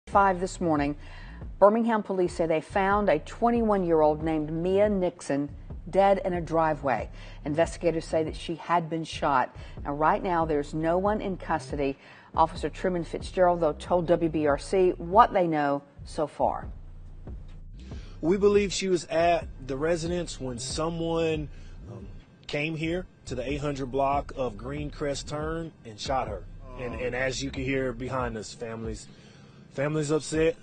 5 this morning, Birmingham police say they found a 21-year-old named Mia Nickson dead in a driveway. Investigators say that she had been shot. Now, right now, there's no one in custody. Officer Truman Fitzgerald, though, told WBRC what they know so far. We believe she was at the residence when someone came here to the 800 block of Greencrest Turn and shot her. And as you can hear behind us, families upset.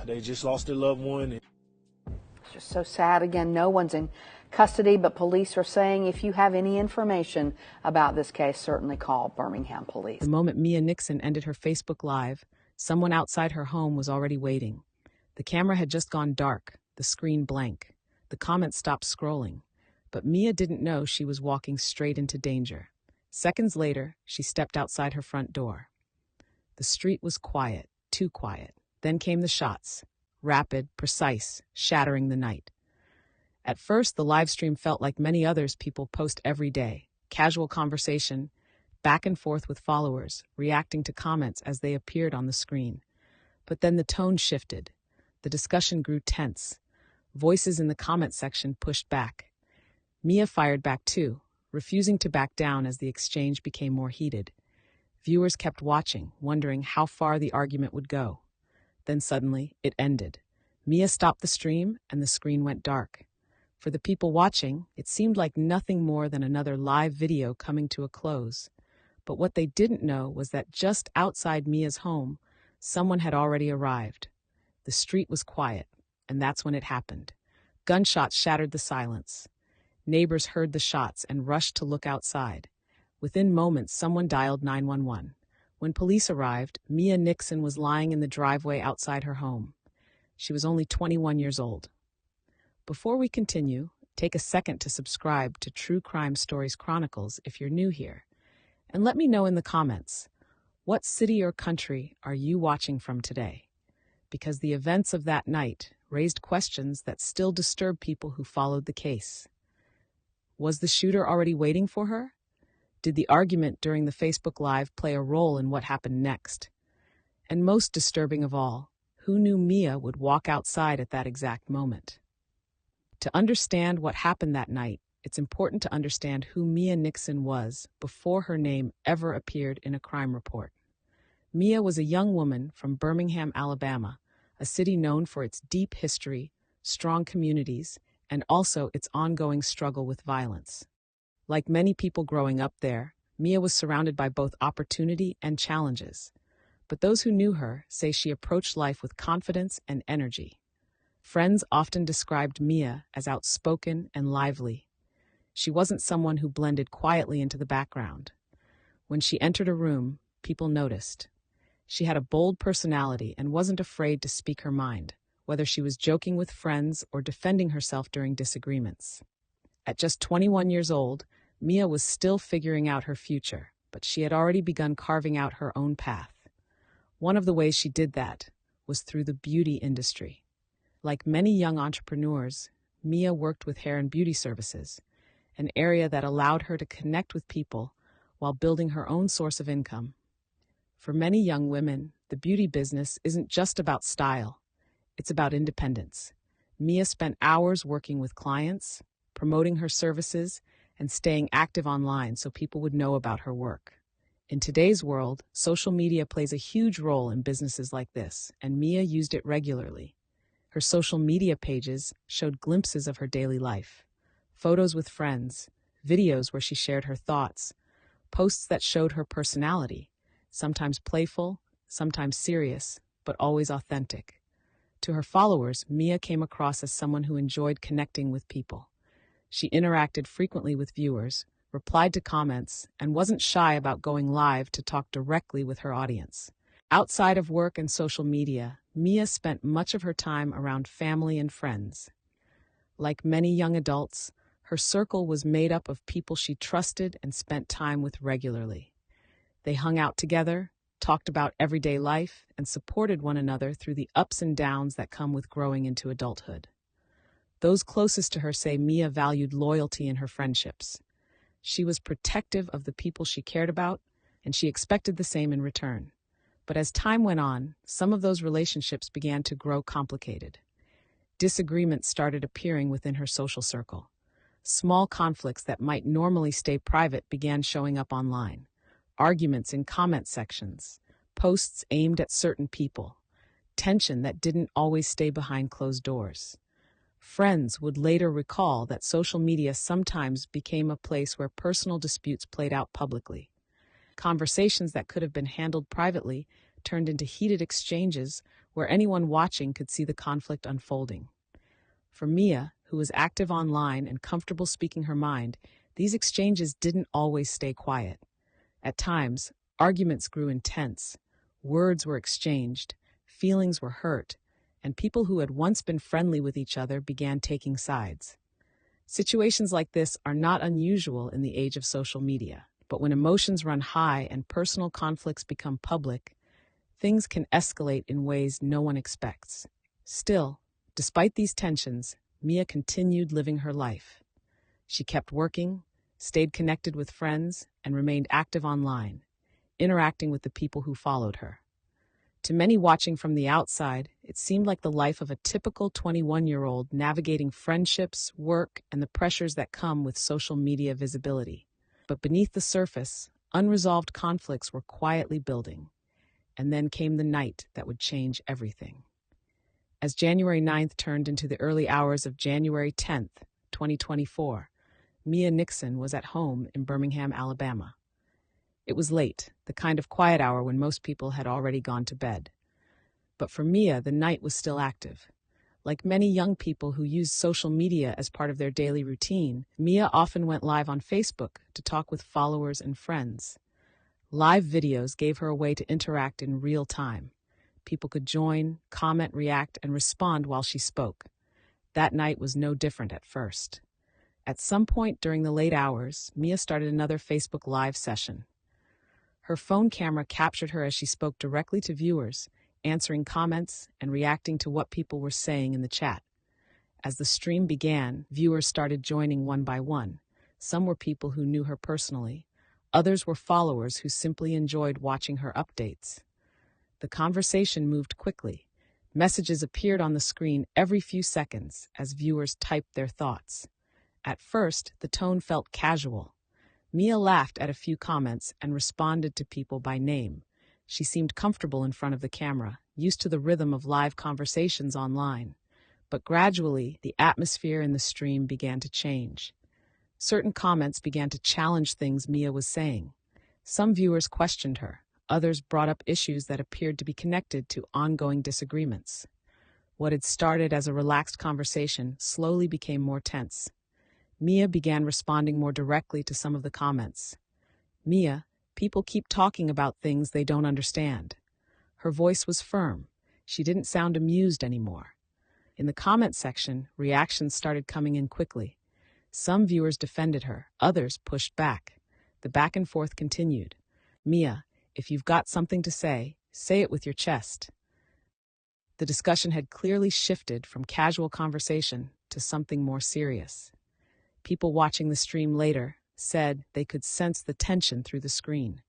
They just lost their loved one. It's just so sad. Again, no one's in custody, but police are saying if you have any information about this case, certainly call Birmingham police. The moment Mia Nickson ended her Facebook Live, someone outside her home was already waiting. The camera had just gone dark, the screen blank. The comments stopped scrolling. But Mia didn't know she was walking straight into danger. Seconds later, she stepped outside her front door. The street was quiet, too quiet. Then came the shots, rapid, precise, shattering the night. At first, the live stream felt like many others people post every day. Casual conversation, back and forth with followers, reacting to comments as they appeared on the screen. But then the tone shifted. The discussion grew tense. Voices in the comment section pushed back. Mia fired back too, refusing to back down as the exchange became more heated. Viewers kept watching, wondering how far the argument would go. Then suddenly, it ended. Mia stopped the stream, and the screen went dark. For the people watching, it seemed like nothing more than another live video coming to a close. But what they didn't know was that just outside Mia's home, someone had already arrived. The street was quiet, and that's when it happened. Gunshots shattered the silence. Neighbors heard the shots and rushed to look outside. Within moments, someone dialed 911. When police arrived, Mia Nickson was lying in the driveway outside her home. She was only 21 years old. Before we continue, take a second to subscribe to True Crime Stories Chronicles if you're new here. And let me know in the comments, what city or country are you watching from today? Because the events of that night raised questions that still disturb people who followed the case. Was the shooter already waiting for her? Did the argument during the Facebook Live play a role in what happened next? And most disturbing of all, who knew Mia would walk outside at that exact moment? To understand what happened that night, it's important to understand who Mia Nickson was before her name ever appeared in a crime report. Mia was a young woman from Birmingham, Alabama, a city known for its deep history, strong communities, and also its ongoing struggle with violence. Like many people growing up there, Mia was surrounded by both opportunity and challenges. But those who knew her say she approached life with confidence and energy. Friends often described Mia as outspoken and lively. She wasn't someone who blended quietly into the background. When she entered a room, people noticed. She had a bold personality and wasn't afraid to speak her mind, whether she was joking with friends or defending herself during disagreements. At just 21 years old, Mia was still figuring out her future, but she had already begun carving out her own path. One of the ways she did that was through the beauty industry. Like many young entrepreneurs, Mia worked with hair and beauty services, an area that allowed her to connect with people while building her own source of income. For many young women, the beauty business isn't just about style, it's about independence. Mia spent hours working with clients, promoting her services, and staying active online so people would know about her work. In today's world, social media plays a huge role in businesses like this, and Mia used it regularly. Her social media pages showed glimpses of her daily life, photos with friends, videos where she shared her thoughts, posts that showed her personality, sometimes playful, sometimes serious, but always authentic. To her followers, Mia came across as someone who enjoyed connecting with people. She interacted frequently with viewers, replied to comments, and wasn't shy about going live to talk directly with her audience. Outside of work and social media, Mia spent much of her time around family and friends. Like many young adults, her circle was made up of people she trusted and spent time with regularly. They hung out together, talked about everyday life, and supported one another through the ups and downs that come with growing into adulthood. Those closest to her say Mia valued loyalty in her friendships. She was protective of the people she cared about, and she expected the same in return. But as time went on, some of those relationships began to grow complicated. Disagreements started appearing within her social circle. Small conflicts that might normally stay private began showing up online. Arguments in comment sections, posts aimed at certain people, tension that didn't always stay behind closed doors. Friends would later recall that social media sometimes became a place where personal disputes played out publicly. Conversations that could have been handled privately turned into heated exchanges where anyone watching could see the conflict unfolding. For Mia, who was active online and comfortable speaking her mind, these exchanges didn't always stay quiet. At times, arguments grew intense, words were exchanged, feelings were hurt, and people who had once been friendly with each other began taking sides. Situations like this are not unusual in the age of social media, but when emotions run high and personal conflicts become public, things can escalate in ways no one expects. Still, despite these tensions, Mia continued living her life. She kept working, stayed connected with friends, and remained active online, interacting with the people who followed her. To many watching from the outside, it seemed like the life of a typical 21-year-old navigating friendships, work, and the pressures that come with social media visibility. But beneath the surface, unresolved conflicts were quietly building. And then came the night that would change everything. As January 9th turned into the early hours of January 10th, 2024, Mia Nickson was at home in Birmingham, Alabama. It was late, the kind of quiet hour when most people had already gone to bed. But for Mia, the night was still active. Like many young people who use social media as part of their daily routine, Mia often went live on Facebook to talk with followers and friends. Live videos gave her a way to interact in real time. People could join, comment, react, and respond while she spoke. That night was no different at first. At some point during the late hours, Mia started another Facebook Live session. Her phone camera captured her as she spoke directly to viewers, answering comments and reacting to what people were saying in the chat. As the stream began, viewers started joining one by one. Some were people who knew her personally. Others were followers who simply enjoyed watching her updates. The conversation moved quickly. Messages appeared on the screen every few seconds as viewers typed their thoughts. At first, the tone felt casual. Mia laughed at a few comments and responded to people by name. She seemed comfortable in front of the camera, used to the rhythm of live conversations online. But gradually, the atmosphere in the stream began to change. Certain comments began to challenge things Mia was saying. Some viewers questioned her. Others brought up issues that appeared to be connected to ongoing disagreements. What had started as a relaxed conversation slowly became more tense. Mia began responding more directly to some of the comments. "Mia, people keep talking about things they don't understand." Her voice was firm. She didn't sound amused anymore. In the comment section, reactions started coming in quickly. Some viewers defended her, others pushed back. The back and forth continued. "Mia, if you've got something to say it with your chest." The discussion had clearly shifted from casual conversation to something more serious. People watching the stream later said they could sense the tension through the screen.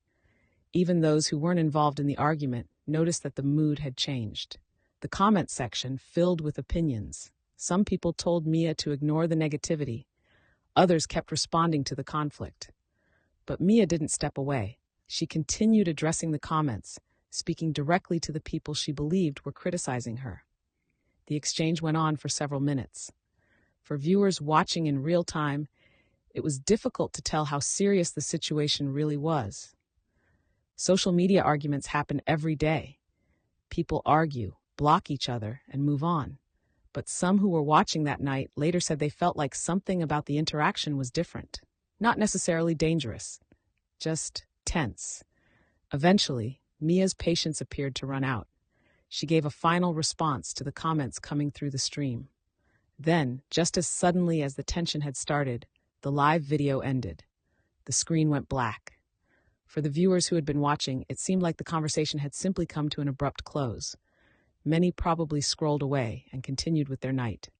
Even those who weren't involved in the argument noticed that the mood had changed. The comment section filled with opinions. Some people told Mia to ignore the negativity. Others kept responding to the conflict. But Mia didn't step away. She continued addressing the comments, speaking directly to the people she believed were criticizing her. The exchange went on for several minutes. For viewers watching in real time, it was difficult to tell how serious the situation really was. Social media arguments happen every day. People argue, block each other, and move on. But some who were watching that night later said they felt like something about the interaction was different. Not necessarily dangerous, just tense. Eventually, Mia's patience appeared to run out. She gave a final response to the comments coming through the stream. Then, just as suddenly as the tension had started, the live video ended. The screen went black. For the viewers who had been watching, it seemed like the conversation had simply come to an abrupt close. Many probably scrolled away and continued with their night.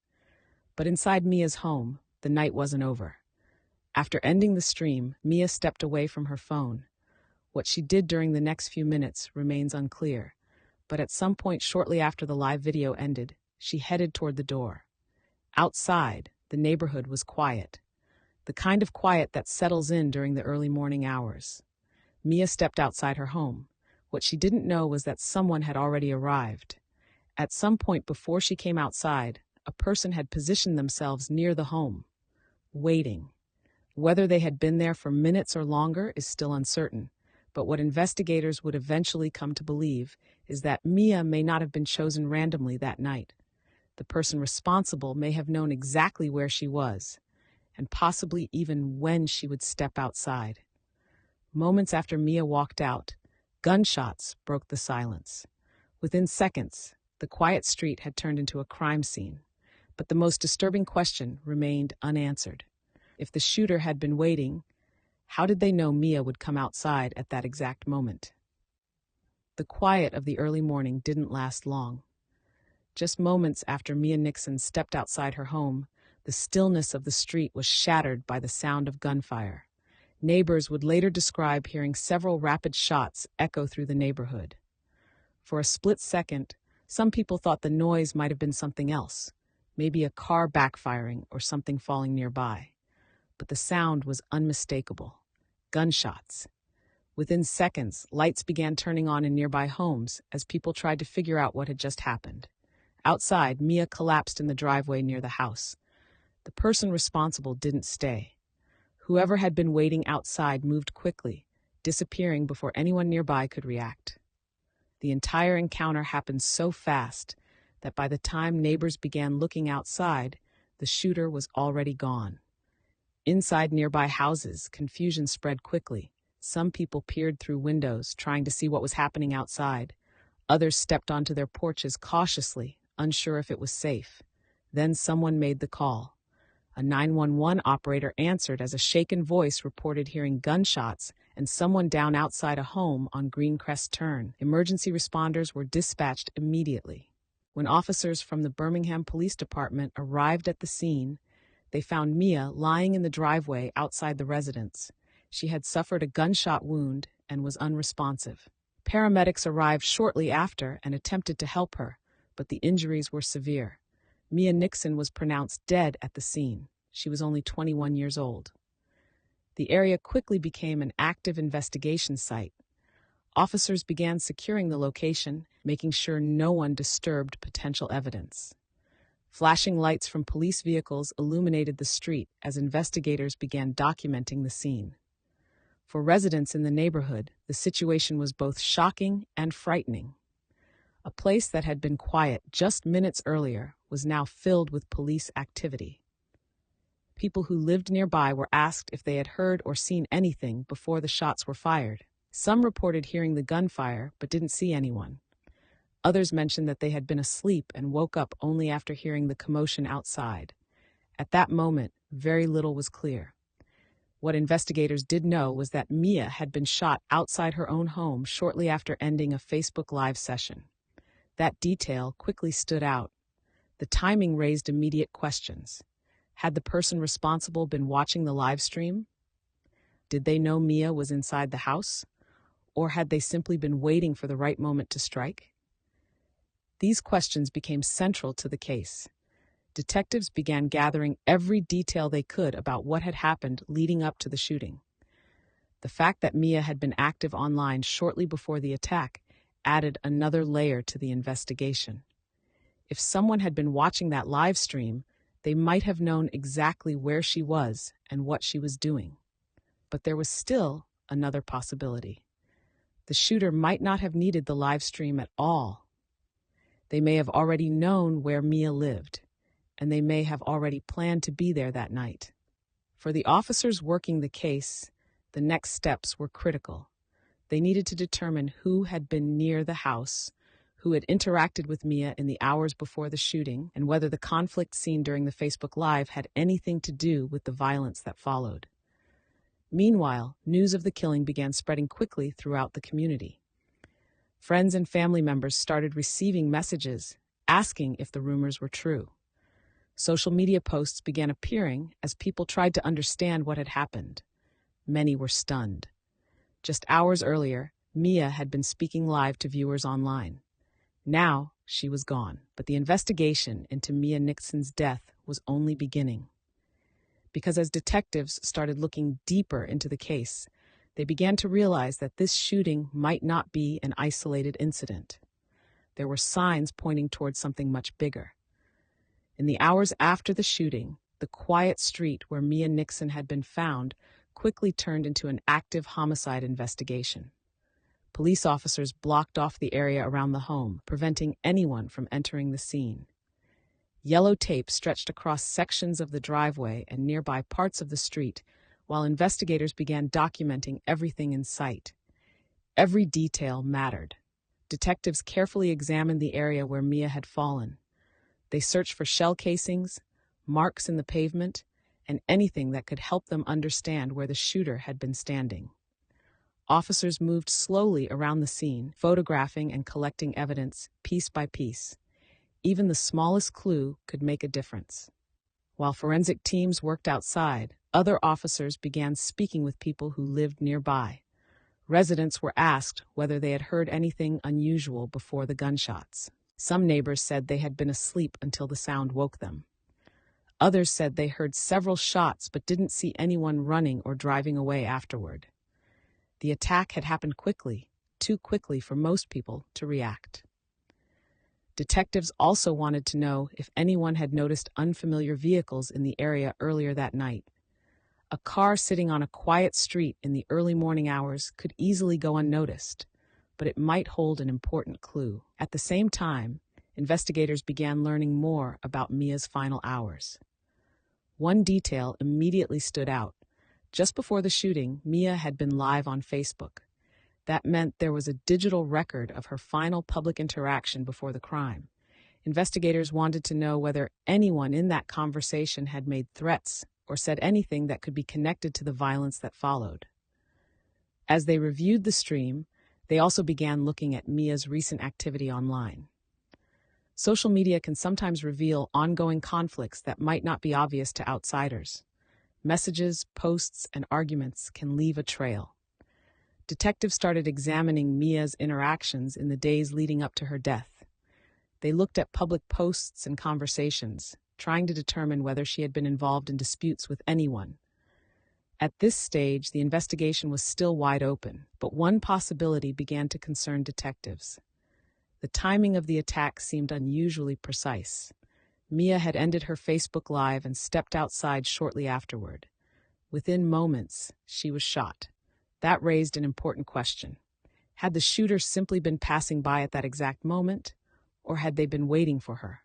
But inside Mia's home, the night wasn't over. After ending the stream, Mia stepped away from her phone. What she did during the next few minutes remains unclear, but at some point shortly after the live video ended, she headed toward the door. Outside, the neighborhood was quiet, the kind of quiet that settles in during the early morning hours. Mia stepped outside her home. What she didn't know was that someone had already arrived. At some point before she came outside, a person had positioned themselves near the home, waiting. Whether they had been there for minutes or longer is still uncertain, but what investigators would eventually come to believe is that Mia may not have been chosen randomly that night. The person responsible may have known exactly where she was, and possibly even when she would step outside. Moments after Mia walked out, gunshots broke the silence. Within seconds, the quiet street had turned into a crime scene, but the most disturbing question remained unanswered. If the shooter had been waiting, how did they know Mia would come outside at that exact moment? The quiet of the early morning didn't last long. Just moments after Mia Nickson stepped outside her home, the stillness of the street was shattered by the sound of gunfire. Neighbors would later describe hearing several rapid shots echo through the neighborhood. For a split second, some people thought the noise might have been something else, maybe a car backfiring or something falling nearby. But the sound was unmistakable. Gunshots. Within seconds, lights began turning on in nearby homes as people tried to figure out what had just happened. Outside, Mia collapsed in the driveway near the house. The person responsible didn't stay. Whoever had been waiting outside moved quickly, disappearing before anyone nearby could react. The entire encounter happened so fast that by the time neighbors began looking outside, the shooter was already gone. Inside nearby houses, confusion spread quickly. Some people peered through windows, trying to see what was happening outside. Others stepped onto their porches cautiously, unsure if it was safe. Then someone made the call. A 911 operator answered as a shaken voice reported hearing gunshots and someone down outside a home on Greencrest Turn. Emergency responders were dispatched immediately. When officers from the Birmingham Police Department arrived at the scene, they found Mia lying in the driveway outside the residence. She had suffered a gunshot wound and was unresponsive. Paramedics arrived shortly after and attempted to help her, but the injuries were severe. Mia Nickson was pronounced dead at the scene. She was only 21 years old. The area quickly became an active investigation site. Officers began securing the location, making sure no one disturbed potential evidence. Flashing lights from police vehicles illuminated the street as investigators began documenting the scene. For residents in the neighborhood, the situation was both shocking and frightening. A place that had been quiet just minutes earlier was now filled with police activity. People who lived nearby were asked if they had heard or seen anything before the shots were fired. Some reported hearing the gunfire but didn't see anyone. Others mentioned that they had been asleep and woke up only after hearing the commotion outside. At that moment, very little was clear. What investigators did know was that Mia had been shot outside her own home shortly after ending a Facebook Live session. That detail quickly stood out. The timing raised immediate questions. Had the person responsible been watching the live stream? Did they know Mia was inside the house? Or had they simply been waiting for the right moment to strike? These questions became central to the case. Detectives began gathering every detail they could about what had happened leading up to the shooting. The fact that Mia had been active online shortly before the attack added another layer to the investigation. If someone had been watching that live stream, they might have known exactly where she was and what she was doing. But there was still another possibility. The shooter might not have needed the live stream at all. They may have already known where Mia lived, and they may have already planned to be there that night. For the officers working the case, the next steps were critical. They needed to determine who had been near the house, who had interacted with Mia in the hours before the shooting, and whether the conflict seen during the Facebook Live had anything to do with the violence that followed. Meanwhile, news of the killing began spreading quickly throughout the community. Friends and family members started receiving messages asking if the rumors were true. Social media posts began appearing as people tried to understand what had happened. Many were stunned. Just hours earlier, Mia had been speaking live to viewers online. Now, she was gone, but the investigation into Mia Nickson's death was only beginning. Because as detectives started looking deeper into the case, they began to realize that this shooting might not be an isolated incident. There were signs pointing towards something much bigger. In the hours after the shooting, the quiet street where Mia Nickson had been found quickly turned into an active homicide investigation. Police officers blocked off the area around the home, preventing anyone from entering the scene. Yellow tape stretched across sections of the driveway and nearby parts of the street, while investigators began documenting everything in sight. Every detail mattered. Detectives carefully examined the area where Mia had fallen. They searched for shell casings, marks in the pavement, and anything that could help them understand where the shooter had been standing. Officers moved slowly around the scene, photographing and collecting evidence piece by piece. Even the smallest clue could make a difference. While forensic teams worked outside, other officers began speaking with people who lived nearby. Residents were asked whether they had heard anything unusual before the gunshots. Some neighbors said they had been asleep until the sound woke them. Others said they heard several shots but didn't see anyone running or driving away afterward. The attack had happened quickly, too quickly for most people to react. Detectives also wanted to know if anyone had noticed unfamiliar vehicles in the area earlier that night. A car sitting on a quiet street in the early morning hours could easily go unnoticed, but it might hold an important clue. At the same time, investigators began learning more about Mia's final hours. One detail immediately stood out. Just before the shooting, Mia had been live on Facebook. That meant there was a digital record of her final public interaction before the crime. Investigators wanted to know whether anyone in that conversation had made threats or said anything that could be connected to the violence that followed. As they reviewed the stream, they also began looking at Mia's recent activity online. Social media can sometimes reveal ongoing conflicts that might not be obvious to outsiders. Messages, posts, and arguments can leave a trail. Detectives started examining Mia's interactions in the days leading up to her death. They looked at public posts and conversations, trying to determine whether she had been involved in disputes with anyone. At this stage, the investigation was still wide open, but one possibility began to concern detectives. The timing of the attack seemed unusually precise. Mia had ended her Facebook Live and stepped outside shortly afterward. Within moments, she was shot. That raised an important question. Had the shooter simply been passing by at that exact moment, or had they been waiting for her?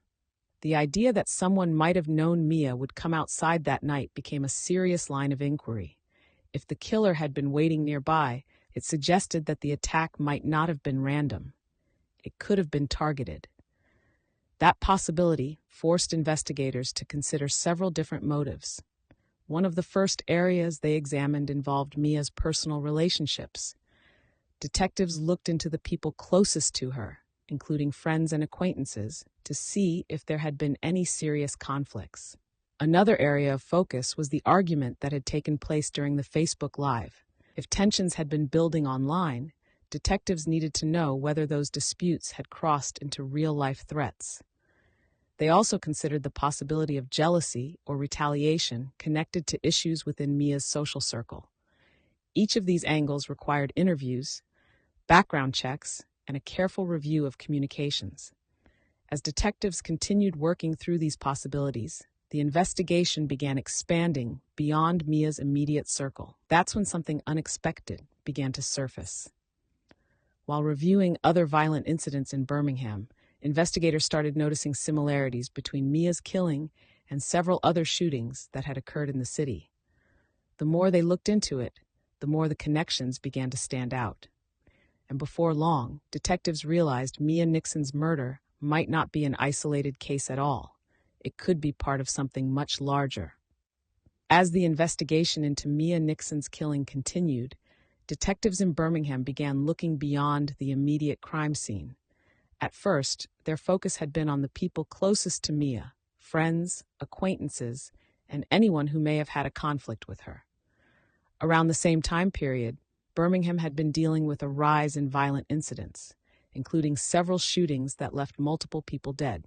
The idea that someone might have known Mia would come outside that night became a serious line of inquiry. If the killer had been waiting nearby, it suggested that the attack might not have been random. It could have been targeted. That possibility forced investigators to consider several different motives. One of the first areas they examined involved Mia's personal relationships. Detectives looked into the people closest to her, including friends and acquaintances, to see if there had been any serious conflicts. Another area of focus was the argument that had taken place during the Facebook Live. If tensions had been building online, detectives needed to know whether those disputes had crossed into real-life threats. They also considered the possibility of jealousy or retaliation connected to issues within Mia's social circle. Each of these angles required interviews, background checks, and a careful review of communications. As detectives continued working through these possibilities, the investigation began expanding beyond Mia's immediate circle. That's when something unexpected began to surface. While reviewing other violent incidents in Birmingham, investigators started noticing similarities between Mia's killing and several other shootings that had occurred in the city. The more they looked into it, the more the connections began to stand out. And before long, detectives realized Mia Nickson's murder might not be an isolated case at all. It could be part of something much larger. As the investigation into Mia Nickson's killing continued, detectives in Birmingham began looking beyond the immediate crime scene. At first, their focus had been on the people closest to Mia, friends, acquaintances, and anyone who may have had a conflict with her. Around the same time period, Birmingham had been dealing with a rise in violent incidents, including several shootings that left multiple people dead.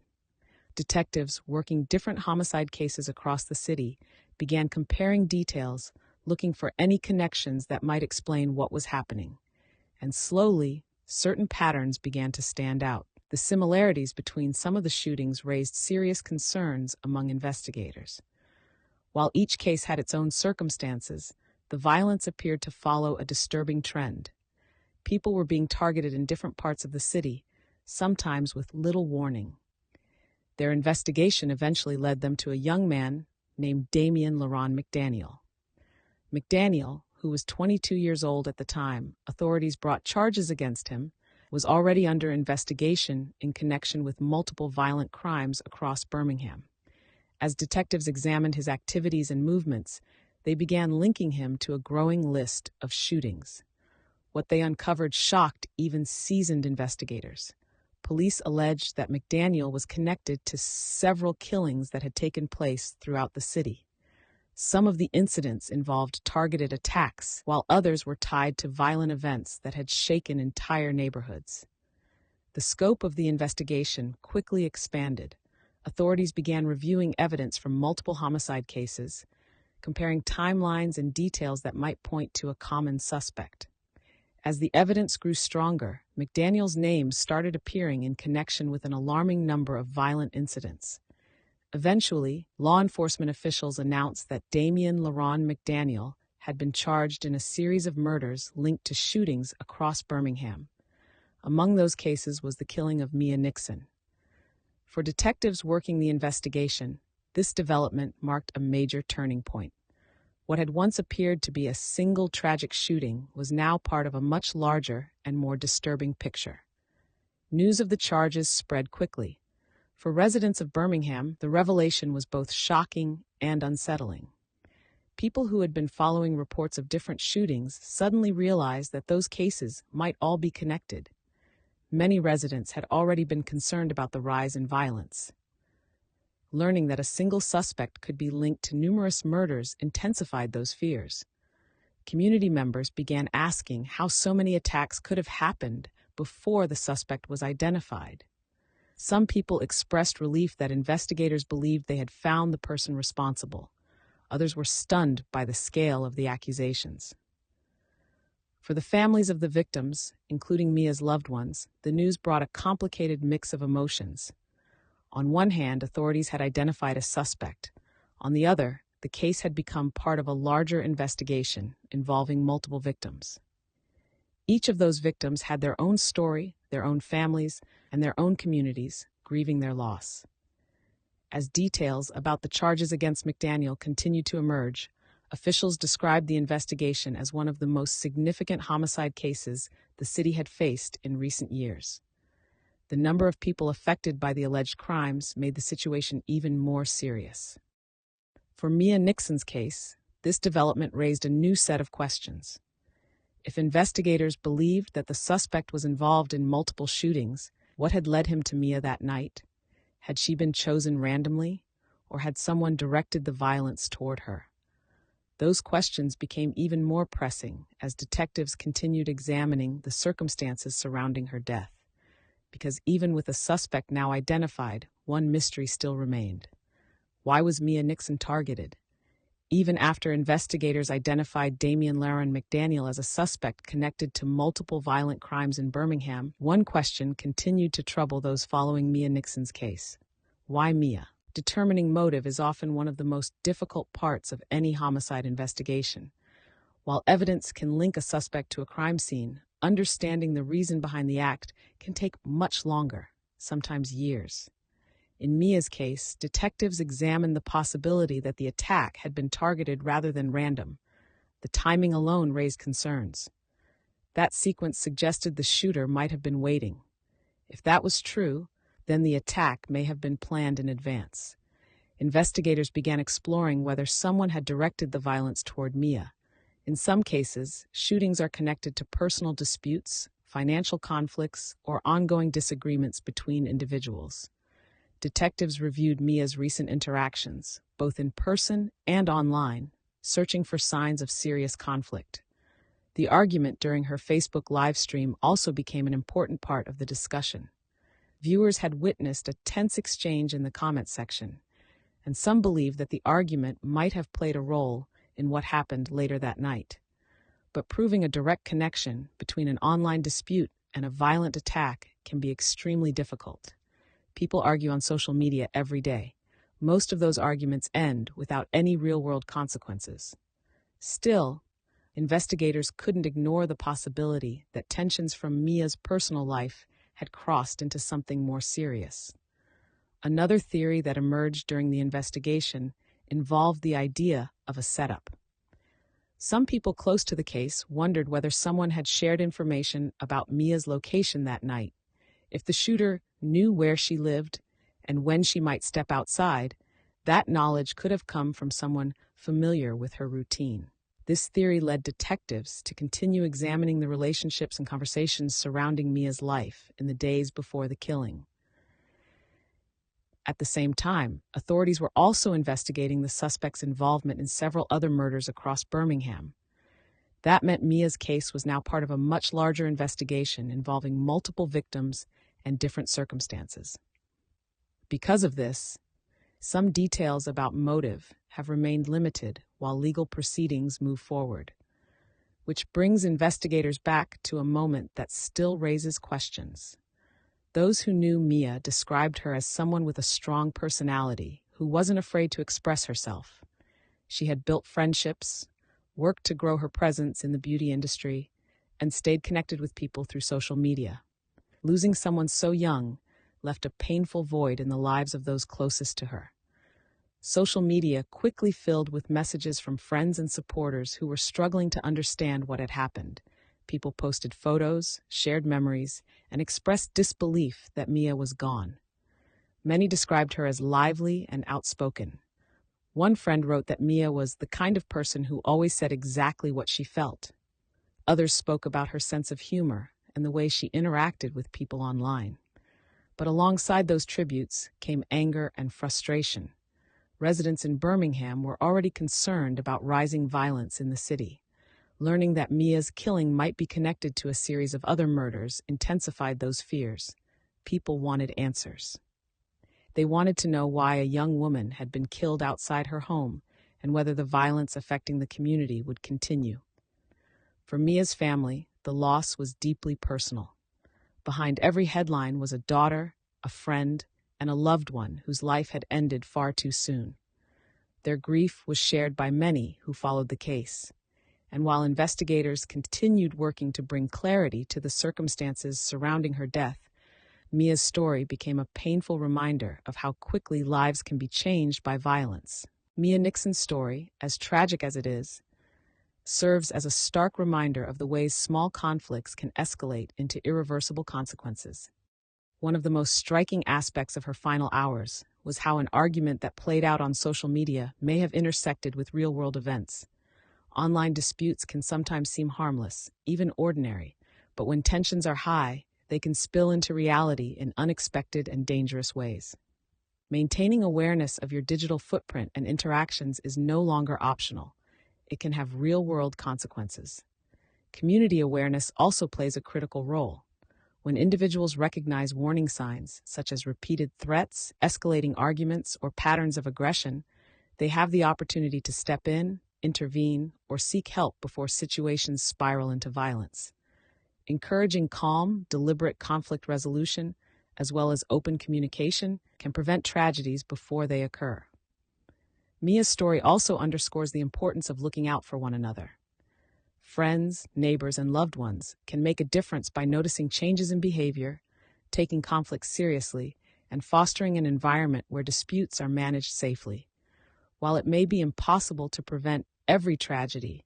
Detectives working different homicide cases across the city began comparing details, looking for any connections that might explain what was happening. And slowly, certain patterns began to stand out. The similarities between some of the shootings raised serious concerns among investigators. While each case had its own circumstances, the violence appeared to follow a disturbing trend. People were being targeted in different parts of the city, sometimes with little warning. Their investigation eventually led them to a young man named Damien Laron McDaniel. McDaniel, who was 22 years old at the time authorities brought charges against him, was already under investigation in connection with multiple violent crimes across Birmingham. As detectives examined his activities and movements, they began linking him to a growing list of shootings. What they uncovered shocked even seasoned investigators. Police alleged that McDaniel was connected to several killings that had taken place throughout the city. Some of the incidents involved targeted attacks, while others were tied to violent events that had shaken entire neighborhoods. The scope of the investigation quickly expanded. Authorities began reviewing evidence from multiple homicide cases, comparing timelines and details that might point to a common suspect. As the evidence grew stronger, McDaniel's name started appearing in connection with an alarming number of violent incidents. Eventually, law enforcement officials announced that Damien Laron McDaniel had been charged in a series of murders linked to shootings across Birmingham. Among those cases was the killing of Mia Nickson. For detectives working the investigation, this development marked a major turning point. What had once appeared to be a single tragic shooting was now part of a much larger and more disturbing picture. News of the charges spread quickly. For residents of Birmingham, the revelation was both shocking and unsettling. People who had been following reports of different shootings suddenly realized that those cases might all be connected. Many residents had already been concerned about the rise in violence. Learning that a single suspect could be linked to numerous murders intensified those fears. Community members began asking how so many attacks could have happened before the suspect was identified. Some people expressed relief that investigators believed they had found the person responsible. Others were stunned by the scale of the accusations. For the families of the victims, including Mia's loved ones, the news brought a complicated mix of emotions. On one hand, authorities had identified a suspect. On the other, the case had become part of a larger investigation involving multiple victims. Each of those victims had their own story, their own families, and their own communities, grieving their loss. As details about the charges against McDaniel continued to emerge, officials described the investigation as one of the most significant homicide cases the city had faced in recent years. The number of people affected by the alleged crimes made the situation even more serious. For Mia Nickson's case, this development raised a new set of questions. If investigators believed that the suspect was involved in multiple shootings, what had led him to Mia that night? Had she been chosen randomly, or had someone directed the violence toward her? Those questions became even more pressing as detectives continued examining the circumstances surrounding her death. Because even with a suspect now identified, one mystery still remained. Why was Mia Nickson targeted? Even after investigators identified Damien Laron McDaniel as a suspect connected to multiple violent crimes in Birmingham, one question continued to trouble those following Mia Nickson's case. Why Mia? Determining motive is often one of the most difficult parts of any homicide investigation. While evidence can link a suspect to a crime scene, understanding the reason behind the act can take much longer, sometimes years. In Mia's case, detectives examined the possibility that the attack had been targeted rather than random. The timing alone raised concerns. That sequence suggested the shooter might have been waiting. If that was true, then the attack may have been planned in advance. Investigators began exploring whether someone had directed the violence toward Mia. In some cases, shootings are connected to personal disputes, financial conflicts, or ongoing disagreements between individuals. Detectives reviewed Mia's recent interactions, both in person and online, searching for signs of serious conflict. The argument during her Facebook live stream also became an important part of the discussion. Viewers had witnessed a tense exchange in the comment section, and some believe that the argument might have played a role in what happened later that night. But proving a direct connection between an online dispute and a violent attack can be extremely difficult. People argue on social media every day. Most of those arguments end without any real-world consequences. Still, investigators couldn't ignore the possibility that tensions from Mia's personal life had crossed into something more serious. Another theory that emerged during the investigation involved the idea of a setup. Some people close to the case wondered whether someone had shared information about Mia's location that night. If the shooter knew where she lived and when she might step outside, that knowledge could have come from someone familiar with her routine. This theory led detectives to continue examining the relationships and conversations surrounding Mia's life in the days before the killing. At the same time, authorities were also investigating the suspect's involvement in several other murders across Birmingham. That meant Mia's case was now part of a much larger investigation involving multiple victims and different circumstances. Because of this, some details about motive have remained limited while legal proceedings move forward, which brings investigators back to a moment that still raises questions. Those who knew Mia described her as someone with a strong personality who wasn't afraid to express herself. She had built friendships, worked to grow her presence in the beauty industry, and stayed connected with people through social media. Losing someone so young left a painful void in the lives of those closest to her. Social media quickly filled with messages from friends and supporters who were struggling to understand what had happened. People posted photos, shared memories, and expressed disbelief that Mia was gone. Many described her as lively and outspoken. One friend wrote that Mia was the kind of person who always said exactly what she felt. Others spoke about her sense of humor and the way she interacted with people online. But alongside those tributes came anger and frustration. Residents in Birmingham were already concerned about rising violence in the city. Learning that Mia's killing might be connected to a series of other murders intensified those fears. People wanted answers. They wanted to know why a young woman had been killed outside her home and whether the violence affecting the community would continue. For Mia's family, the loss was deeply personal. Behind every headline was a daughter, a friend, and a loved one whose life had ended far too soon. Their grief was shared by many who followed the case. And while investigators continued working to bring clarity to the circumstances surrounding her death, Mia's story became a painful reminder of how quickly lives can be changed by violence. Mia Nickson's story, as tragic as it is, serves as a stark reminder of the ways small conflicts can escalate into irreversible consequences. One of the most striking aspects of her final hours was how an argument that played out on social media may have intersected with real-world events. Online disputes can sometimes seem harmless, even ordinary, but when tensions are high, they can spill into reality in unexpected and dangerous ways. Maintaining awareness of your digital footprint and interactions is no longer optional. It can have real-world consequences. Community awareness also plays a critical role. When individuals recognize warning signs, such as repeated threats, escalating arguments, or patterns of aggression, they have the opportunity to step in, intervene, or seek help before situations spiral into violence. Encouraging calm, deliberate conflict resolution, as well as open communication, can prevent tragedies before they occur. Mia's story also underscores the importance of looking out for one another. Friends, neighbors, and loved ones can make a difference by noticing changes in behavior, taking conflicts seriously, and fostering an environment where disputes are managed safely. While it may be impossible to prevent every tragedy,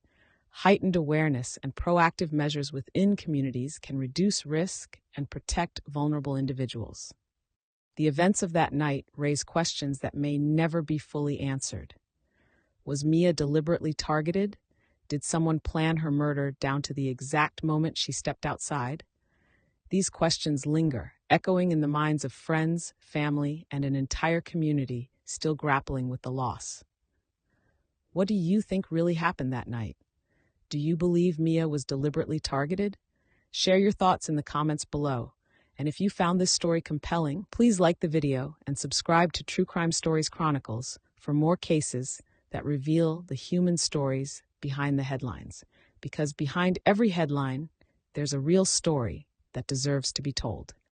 heightened awareness and proactive measures within communities can reduce risk and protect vulnerable individuals. The events of that night raise questions that may never be fully answered. Was Mia deliberately targeted? Did someone plan her murder down to the exact moment she stepped outside? These questions linger, echoing in the minds of friends, family, and an entire community still grappling with the loss. What do you think really happened that night? Do you believe Mia was deliberately targeted? Share your thoughts in the comments below. And if you found this story compelling, please like the video and subscribe to True Crime Stories Chronicles for more cases that reveal the human stories behind the headlines. Because behind every headline, there's a real story that deserves to be told.